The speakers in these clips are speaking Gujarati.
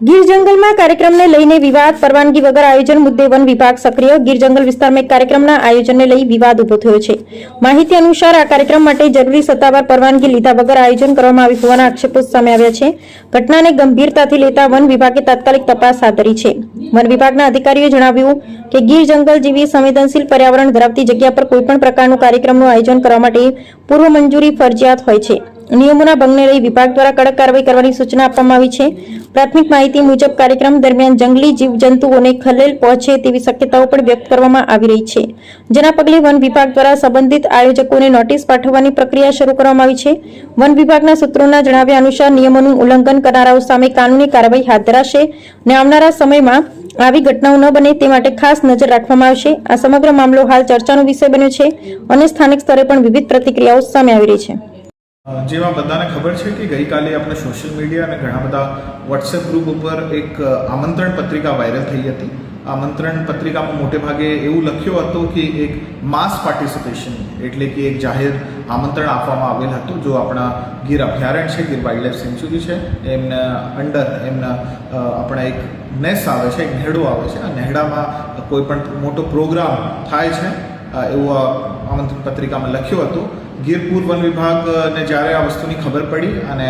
ગીર જંગલમાં કાર્યક્રમને લઈને વિવાદ, પરવાનગી વગર આયોજન મુદ્દે વન વિભાગ સક્રિય. ગીર જંગલ વિસ્તારમાં એક કાર્યક્રમના આયોજનને લઈ વિવાદ ઉભો થયો છે. માહિતી અનુસાર આ કાર્યક્રમ માટે જરૂરી સત્તાવાર પરવાનગી લીધા વગર આયોજન કરવામાં આવ્યું હોવાના આક્ષેપો સામે આવ્યા છે. ઘટનાને ગંભીરતાથી લેતા વન વિભાગે તાત્કાલિક તપાસ હાથ ધરી છે. વન વિભાગના અધિકારીઓએ જણાવ્યું કે ગીર જંગલ જેવી સંવેદનશીલ પર્યાવરણ ધરાવતી જગ્યા પર કોઈપણ પ્રકારનું કાર્યક્રમનું આયોજન કરવા માટે પૂર્વ મંજૂરી ફરજિયાત હોય છે. નિયમોના ભંગને લઈ વિભાગ દ્વારા કડક કાર્યવાહી કરવાની સૂચના આપવામાં આવી છે. પ્રાથમિક માહિતી મુજબ કાર્યક્રમ દરમિયાન જંગલી જીવજંતુઓને ખલેલ પહોંચે તેવી શક્યતાઓ પણ વ્યક્ત કરવામાં આવી રહી છે, જેના પગલે વન વિભાગ દ્વારા સંબંધિત આયોજકોને નોટિસ પાઠવવાની પ્રક્રિયા શરૂ કરવામાં આવી છે. વન વિભાગના સૂત્રોના જણાવ્યા અનુસાર નિયમોનું ઉલ્લંઘન કરનારાઓ સામે કાનૂની કાર્યવાહી હાથ ધરાશે અને આવનારા સમયમાં આવી ઘટનાઓ ન બને તે માટે ખાસ નજર રાખવામાં આવશે. આ સમગ્ર મામલો હાલ ચર્ચાનો વિષય બન્યો છે અને સ્થાનિક સ્તરે પણ વિવિધ પ્રતિક્રિયાઓ સામે આવી રહી છે. જેમાં બધાને ખબર છે કે ગઈકાલે આપણે સોશિયલ મીડિયા અને ઘણા બધા વોટ્સએપ ગ્રુપ ઉપર એક આમંત્રણ પત્રિકા વાયરલ થઈ હતી. આમંત્રણ પત્રિકામાં મોટે ભાગે એવું લખ્યું હતું કે એક માસ પાર્ટિસિપેશન એટલે કે એક જાહેર આમંત્રણ આપવામાં આવેલ હતું. જો આપણા ગીર અભયારણ્ય છે, ગીર વાઇલ્ડ લાઈફ સેન્ચ્યુરી છે, એમના અંડર એમના આપણા એક નેસ આવે છે, એક નેહડો આવે છે. આ નેહડામાં કોઈ પણ મોટો પ્રોગ્રામ થાય છે એવું આ આમંત્રણ પત્રિકામાં લખ્યું હતું. ગીર પૂર વન વિભાગને જ્યારે આ વસ્તુની ખબર પડી અને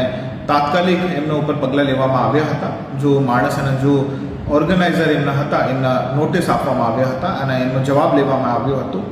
તાત્કાલિક એમના ઉપર પગલાં લેવામાં આવ્યા હતા. જો માણસ અને જો ઓર્ગેનાઇઝર એમના હતા એમના નોટિસ આપવામાં આવ્યા હતા અને એમનો જવાબ લેવામાં આવ્યો હતો.